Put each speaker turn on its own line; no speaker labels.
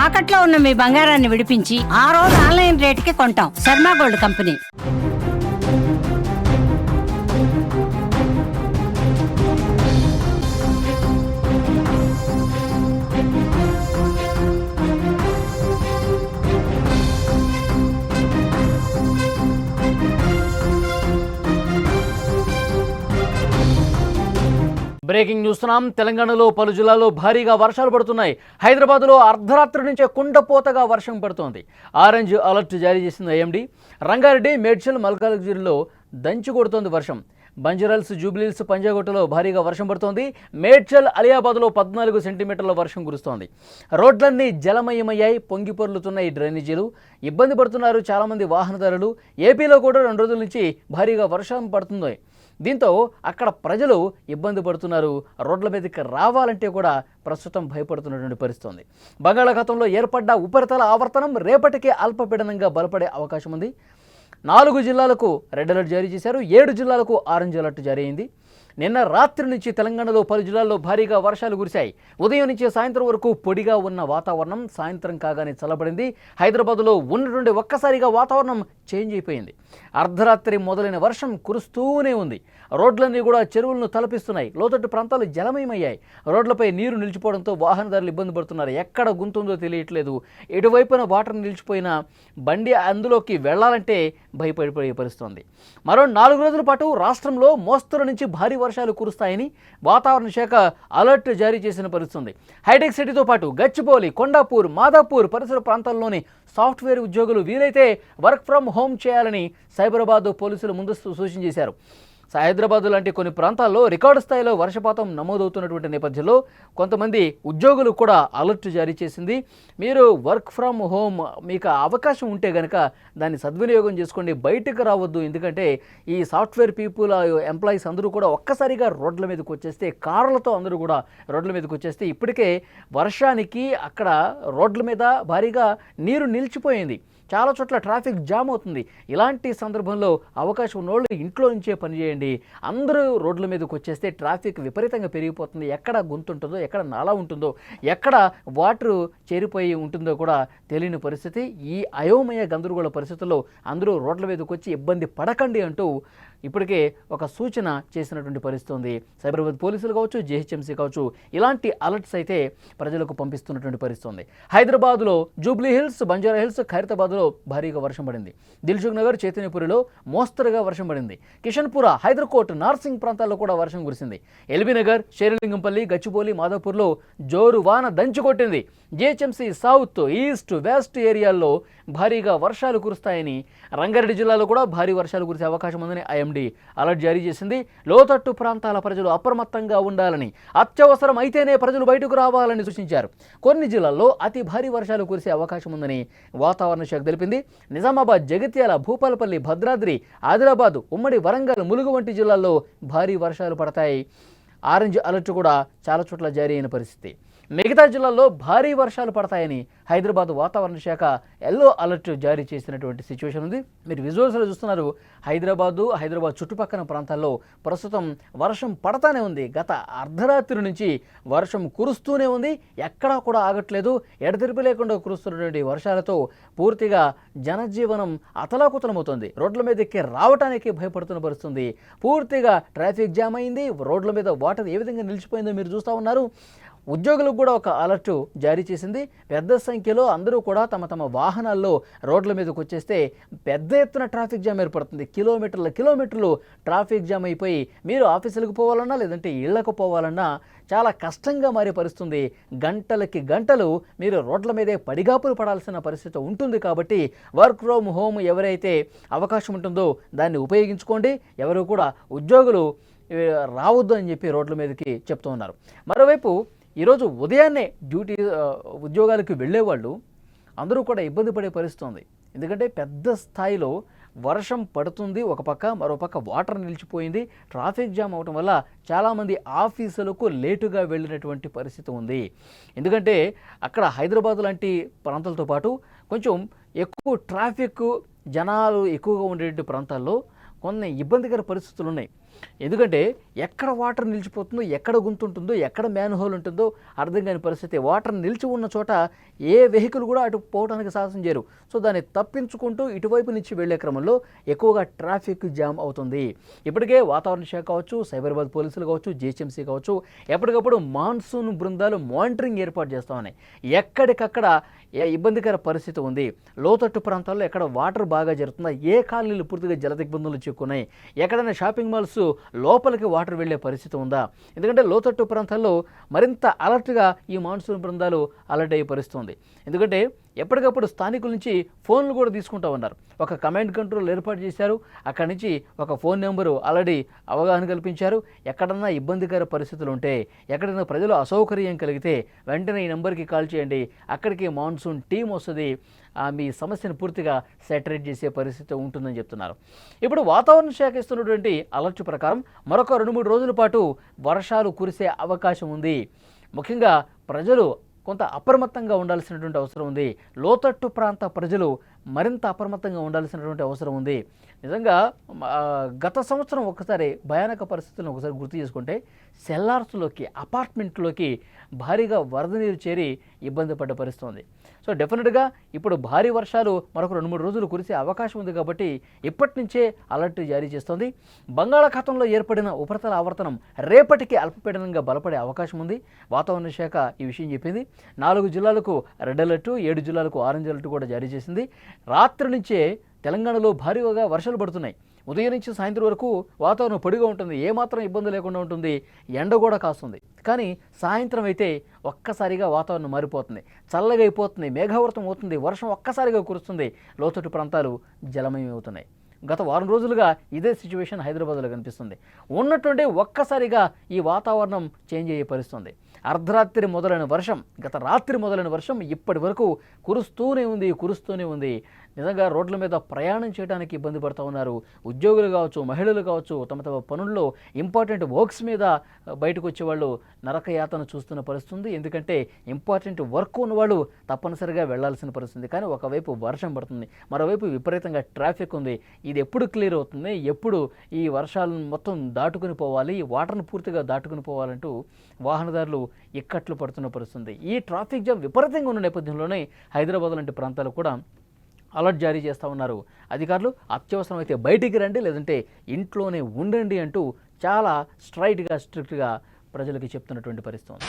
తాకట్లో ఉన్న మీ బంగారాన్ని విడిపించి ఆ రోజు ఆన్లైన్ రేటుకి కొంటాం. Sharma gold company.
బ్రేకింగ్ చూస్తున్నాం. తెలంగాణలో పలు జిల్లాల్లో భారీగా వర్షాలు పడుతున్నాయి. హైదరాబాద్లో అర్ధరాత్రి నుంచే కుండపోతగా వర్షం పడుతోంది. ఆరెంజ్ అలర్ట్ జారీ చేసింది ఐఎండీ. రంగారెడ్డి, మేడ్చల్, మల్కాజ్గిరిలో దంచి కొడుతోంది వర్షం. బంజారాల్స్, జూబ్లీహిల్స్, పంజాగుట్టలో భారీగా వర్షం పడుతోంది. మేడ్చల్, అలియాబాద్లో 14 సెంటీమీటర్ల వర్షం కురుస్తోంది. రోడ్లన్నీ జలమయమయ్యాయి. పొంగి పొర్లుతున్నాయి డ్రైనేజీలు. ఇబ్బంది పడుతున్నారు చాలామంది వాహనదారులు. ఏపీలో కూడా 2 రోజుల నుంచి భారీగా వర్షం పడుతుంది. దీంతో అక్కడ ప్రజలు ఇబ్బంది పడుతున్నారు. రోడ్ల మీదకి రావాలంటే కూడా ప్రస్తుతం భయపడుతున్నటువంటి పరిస్థితి ఉంది. బంగాళాఖాతంలో ఏర్పడ్డ ఉపరితల ఆవర్తనం రేపటికే అల్పపీడనంగా బలపడే అవకాశం ఉంది. 4 జిల్లాలకు రెడ్ అలర్ట్ జారీ చేశారు. 7 జిల్లాలకు ఆరెంజ్ అలర్ట్ జారీ అయింది. నిన్న రాత్రి నుంచి తెలంగాణలో పలు జిల్లాల్లో భారీగా వర్షాలు కురిశాయి. ఉదయం నుంచి సాయంత్రం వరకు పొడిగా ఉన్న వాతావరణం సాయంత్రం కాగానే చల్లబడింది. హైదరాబాద్లో ఉన్నటువంటి ఒక్కసారిగా వాతావరణం చేంజ్ అయిపోయింది. అర్ధరాత్రి మొదలైన వర్షం కురుస్తూనే ఉంది. రోడ్లన్నీ కూడా చెరువులను తలపిస్తున్నాయి. లోతట్టు ప్రాంతాలు జలమయమయ్యాయి. రోడ్లపై నీరు నిలిచిపోవడంతో వాహనదారులు ఇబ్బంది పడుతున్నారు. ఎక్కడ గుంతుందో తెలియట్లేదు. ఎటువైపున వాటర్ నిలిచిపోయిన బండి అందులోకి వెళ్లాలంటే భయపడిపోయే పరిస్థితుంది. మరో 4 రోజుల పాటు రాష్ట్రంలో మోస్తరు నుంచి భారీ వర్షాలు కురుస్తాయని వాతావరణ శాఖ అలర్ట్ జారీ చేసిన పరిస్థితుంది. హైటెక్ సిటీతో పాటు గచ్చిబౌలి, కొండాపూర్, మాదాపూర్ పరిసర ప్రాంతాల్లోని సాఫ్ట్వేర్ ఉద్యోగులు వీలైతే వర్క్ ఫ్రం హోమ్ చేయాలని సైబరాబాద్ పోలీసులు ముందస్తు సూచన చేశారు. హైదరాబాద్ లాంటి కొన్ని ప్రాంతాల్లో రికార్డు స్థాయిలో వర్షపాతం నమోదవుతున్నటువంటి నేపథ్యంలో కొంతమంది ఉద్యోగులు కూడా అలర్ట్ జారీ చేసింది. మీరు వర్క్ ఫ్రమ్ హోమ్ మీకు అవకాశం ఉంటే కనుక దాన్ని సద్వినియోగం చేసుకోండి, బయటకు రావద్దు. ఎందుకంటే ఈ సాఫ్ట్వేర్ పీపుల్ ఎంప్లాయీస్ అందరూ కూడా ఒక్కసారిగా రోడ్ల మీదకి వచ్చేస్తే, కార్లతో అందరూ కూడా రోడ్ల మీదకి వచ్చేస్తే ఇప్పటికే వర్షానికి అక్కడ రోడ్ల మీద భారీగా నీరు నిలిచిపోయింది. చాలా చోట్ల ట్రాఫిక్ జామ్ అవుతుంది. ఇలాంటి సందర్భంలో అవకాశం ఉన్నోళ్ళు ఇంట్లో నుంచే పనిచేయండి. అందరూ రోడ్ల మీదకి వచ్చేస్తే ట్రాఫిక్ విపరీతంగా పెరిగిపోతుంది. ఎక్కడ గుంత ఉంటుందో, ఎక్కడ నాలా ఉంటుందో, ఎక్కడ వాటర్ చేరిపోయి ఉంటుందో కూడా తెలియని పరిస్థితి. ఈ అయోమయ గందరగోళ పరిస్థితుల్లో అందరూ రోడ్ల మీదకి వచ్చి ఇబ్బంది పడకండి అంటూ ఇప్పటికే ఒక సూచన చేసినటువంటి పరిస్థితి ఉంది. సైబరాబాద్ పోలీసులు కావచ్చు, జీహెచ్ఎంసీ కావచ్చు, ఇలాంటి అలర్ట్స్ అయితే ప్రజలకు పంపిస్తున్నటువంటి పరిస్థితి ఉంది. హైదరాబాద్లో జూబ్లీహిల్స్, బంజారాహిల్స్, ఖైరతాబాద్లో భారీగా వర్షం పడింది. దిల్సుఖ్ నగర్, చైతన్యపురిలో మోస్తరుగా వర్షం పడింది. కిషన్పుర, హైదర్కోట్, నార్సింగ్ ప్రాంతాల్లో కూడా వర్షం కురిసింది. ఎల్బీనగర్, షేర్లింగంపల్లి, గచ్చిబౌలి, మాదాపూర్లో జోరు వాన దంచుకొట్టింది. జీహెచ్ఎంసీ సౌత్, ఈస్ట్, వెస్ట్ ఏరియాల్లో భారీగా వర్షాలు కురుస్తాయని, రంగారెడ్డి జిల్లాలో కూడా భారీ వర్షాలు కురిసే అవకాశం ఉందని ఐఎండీ అలర్ట్ జారీ చేసింది. లోతట్టు ప్రాంతాల ప్రజలు అప్రమత్తంగా ఉండాలని, అత్యవసరం అయితేనే ప్రజలు బయటకు రావాలని సూచించారు. కొన్ని జిల్లాల్లో అతి భారీ వర్షాలు కురిసే అవకాశం ఉందని వాతావరణ శాఖ తెలిపింది. నిజామాబాద్, జగిత్యాల, భూపాలపల్లి, భద్రాద్రి, ఆదిలాబాద్, ఉమ్మడి వరంగల్, ములుగు వంటి జిల్లాల్లో భారీ వర్షాలు పడతాయి. ఆరెంజ్ అలర్ట్ కూడా చాలా చోట్ల జారీ అయిన పరిస్థితి. మిగతా జిల్లాల్లో భారీ వర్షాలు పడతాయని హైదరాబాద్ వాతావరణ శాఖ ఎల్లో అలర్ట్ జారీ చేసినటువంటి సిచ్యువేషన్ ఉంది. మీరు విజువల్స్లో చూస్తున్నారు. హైదరాబాద్ చుట్టుపక్కల ప్రాంతాల్లో ప్రస్తుతం వర్షం పడతానే ఉంది. గత అర్ధరాత్రి నుంచి వర్షం కురుస్తూనే ఉంది. ఎక్కడా కూడా ఆగట్లేదు. ఎడతెరిపి లేకుండా కురుస్తున్నటువంటి వర్షాలతో పూర్తిగా జనజీవనం అతలాకుతలమవుతుంది. రోడ్ల మీదకి రావడానికి భయపడుతున్న పరిస్థితుంది. పూర్తిగా ట్రాఫిక్ జామ్ అయింది. రోడ్ల మీద వాటర్ ఏ విధంగా నిలిచిపోయిందో మీరు చూస్తూ ఉన్నారు. ఉద్యోగులకు కూడా ఒక అలర్ట్ జారీ చేసింది. పెద్ద సంఖ్యలో అందరూ కూడా తమ వాహనాల్లో రోడ్ల మీదకి వచ్చేస్తే పెద్ద ఎత్తున ట్రాఫిక్ జామ్ ఏర్పడుతుంది. కిలోమీటర్లు ట్రాఫిక్ జామ్ అయిపోయి మీరు ఆఫీసులకు పోవాలన్నా లేదంటే ఇళ్లకు పోవాలన్నా చాలా కష్టంగా మారే పరిస్థితుంది. గంటలకి గంటలు మీరు రోడ్ల మీదే పడిగాపులు పడాల్సిన పరిస్థితి ఉంటుంది. కాబట్టి వర్క్ ఫ్రమ్ హోమ్ ఎవరైతే అవకాశం ఉంటుందో దాన్ని ఉపయోగించుకోండి. ఎవరు కూడా ఉద్యోగులు రావద్దు అని చెప్పి రోడ్ల మీదకి చెప్తూ ఉన్నారు. మరోవైపు ఈరోజు ఉదయాన్నే ఉద్యోగాలకు వెళ్ళేవాళ్ళు అందరూ కూడా ఇబ్బంది పడే పరిస్థితి ఉంది. ఎందుకంటే పెద్ద స్థాయిలో వర్షం పడుతుంది. ఒక పక్క, మరోపక్క వాటర్ నిలిచిపోయింది. ట్రాఫిక్ జామ్ అవటం వల్ల చాలామంది ఆఫీసులకు లేటుగా వెళ్ళినటువంటి పరిస్థితి ఉంది. ఎందుకంటే అక్కడ హైదరాబాద్ లాంటి ప్రాంతాలతో పాటు కొంచెం ఎక్కువ ట్రాఫిక్, జనాలు ఎక్కువగా ఉండేటువంటి ప్రాంతాల్లో కొన్ని ఇబ్బందికర పరిస్థితులు ఉన్నాయి. ఎందుకంటే ఎక్కడ వాటర్ నిలిచిపోతుందో, ఎక్కడ గుంతుంటుందో, ఎక్కడ మ్యాన్ హోల్ ఉంటుందో అర్థం కాని పరిస్థితి. వాటర్ నిలిచి ఉన్న చోట ఏ వెహికల్ కూడా అటు పోవడానికి సాహసం చేయరు. సో దాన్ని తప్పించుకుంటూ ఇటువైపు నుంచి వెళ్లే క్రమంలో ఎక్కువగా ట్రాఫిక్ జామ్ అవుతుంది. ఇప్పటికే వాతావరణ శాఖ కావచ్చు, సైబరాబాద్ పోలీసులు కావచ్చు, జిహెచ్ఎంసీ కావచ్చు ఎప్పటికప్పుడు మాన్సూన్ బృందాలు మానిటరింగ్ ఏర్పాటు చేస్తూ ఉన్నాయి. ఎక్కడికక్కడ ఇబ్బందికర పరిస్థితి ఉంది. లోతట్టు ప్రాంతాల్లో ఎక్కడ వాటర్ బాగా జరుగుతుందా, ఏ కాలనీలు పూర్తిగా జల దిగ్బంధులు చిక్కున్నాయి, ఎక్కడైనా షాపింగ్ మాల్స్ లోపలికి వాటర్ వెళ్ళే పరిస్థితి ఉందా. ఎందుకంటే లోతట్టు ప్రాంతాల్లో మరింత అలర్ట్గా ఈ మాన్సూన్ బృందాలు అలర్ట్ అయ్యే పరిస్థితి ఉంది. ఎందుకంటే ఎప్పటికప్పుడు స్థానికుల నుంచి ఫోన్లు కూడా తీసుకుంటూ ఉన్నారు. ఒక కమాండ్ కంట్రోల్ ఏర్పాటు చేశారు. అక్కడి నుంచి ఒక ఫోన్ నెంబరు ఆల్రెడీ అవగాహన కల్పించారు. ఎక్కడన్నా ఇబ్బందికర పరిస్థితులు ఉంటే, ఎక్కడైనా ప్రజలు అసౌకర్యం కలిగితే వెంటనే ఈ నెంబర్కి కాల్ చేయండి. అక్కడికి మాన్సూన్ టీం వస్తుంది, మీ సమస్యను పూర్తిగా సెటరేట్ చేసే పరిస్థితి ఉంటుందని చెప్తున్నారు. ఇప్పుడు వాతావరణ శాఖ ఇస్తున్నటువంటి అలర్ట్ ప్రకారం మరొక 2-3 రోజుల పాటు వర్షాలు కురిసే అవకాశం ఉంది. ముఖ్యంగా ప్రజలు కొంత అప్రమత్తంగా ఉండాల్సినటువంటి అవసరం ఉంది. లోతట్టు ప్రాంత ప్రజలు మరింత అప్రమత్తంగా ఉండాల్సినటువంటి అవసరం ఉంది. నిజంగా గత సంవత్సరం ఒకసారి భయానక పరిస్థితులను ఒకసారి గుర్తు చేసుకుంటే సెల్లార్స్లోకి, అపార్ట్మెంట్లోకి భారీగా వరద నీరు చేరి ఇబ్బంది పడ్డ పరిస్థితి ఉంది. సో డెఫినెట్గా ఇప్పుడు భారీ వర్షాలు మరొక 2-3 రోజులు కురిసే అవకాశం ఉంది కాబట్టి ఇప్పటి నుంచే అలర్ట్ జారీ చేస్తోంది. బంగాళాఖాతంలో ఏర్పడిన ఉపరితల ఆవర్తనం రేపటికి అల్పపీడనంగా బలపడే అవకాశం ఉంది. వాతావరణ శాఖ ఈ విషయం చెప్పింది. 4 జిల్లాలకు రెడ్ అలర్టు, 7 జిల్లాలకు ఆరెంజ్ అలర్టు కూడా జారీ చేసింది. రాత్రి నుంచే తెలంగాణలో భారీగా వర్షాలు పడుతున్నాయి. ఉదయం నుంచి సాయంత్రం వరకు వాతావరణం పొడిగా ఉంటుంది, ఏమాత్రం ఇబ్బంది లేకుండా ఉంటుంది, ఎండ కూడా కాస్తుంది. కానీ సాయంత్రం అయితే ఒక్కసారిగా వాతావరణం మారిపోతుంది, చల్లగా అయిపోతుంది, మేఘావృతం అవుతుంది, వర్షం ఒక్కసారిగా కురుస్తుంది, లోతట్టు ప్రాంతాలు జలమయం అవుతున్నాయి. గత వారం రోజులుగా ఇదే సిచ్యువేషన్ హైదరాబాద్లో కనిపిస్తుంది. ఉన్నట్టుండి ఒక్కసారిగా ఈ వాతావరణం చేంజ్ అయ్యే పరిస్థితుంది. అర్ధరాత్రి మొదలైన వర్షం, గత రాత్రి మొదలైన వర్షం ఇప్పటి వరకు కురుస్తూనే ఉంది. నిజంగా రోడ్ల మీద ప్రయాణం చేయడానికి ఇబ్బంది పడుతూ ఉన్నారు. ఉద్యోగులు కావచ్చు, మహిళలు కావచ్చు, తమ పనుల్లో ఇంపార్టెంట్ వర్క్స్ మీద బయటకు వచ్చేవాళ్ళు నరకయాతన చూస్తున్న పరిస్థితుంది. ఎందుకంటే ఇంపార్టెంట్ వర్క్ ఉన్నవాళ్ళు తప్పనిసరిగా వెళ్లాల్సిన పరిస్థితుంది. కానీ ఒకవైపు వర్షం పడుతుంది, మరోవైపు విపరీతంగా ట్రాఫిక్ ఉంది. ఇది ఎప్పుడు క్లియర్ అవుతుంది, ఎప్పుడు ఈ వర్షాలను మొత్తం దాటుకుని పోవాలి, వాటర్ను పూర్తిగా దాటుకుని పోవాలంటూ వాహనదారులు ఇక్కట్లు పడుతున్న పరిస్థితుంది. ఈ ట్రాఫిక్ జామ్ విపరీతంగా ఉన్న నేపథ్యంలోనే హైదరాబాద్ లాంటి ప్రాంతాలు కూడా అలర్ట్ జారీ చేస్తూ ఉన్నారు. అధికారులు అత్యవసరం అయితే బయటికి రండి, లేదంటే ఇంట్లోనే ఉండండి అంటూ చాలా స్ట్రైట్గా, స్ట్రిక్ట్గా ప్రజలకి చెప్తున్నటువంటి పరిస్థితి ఉంది.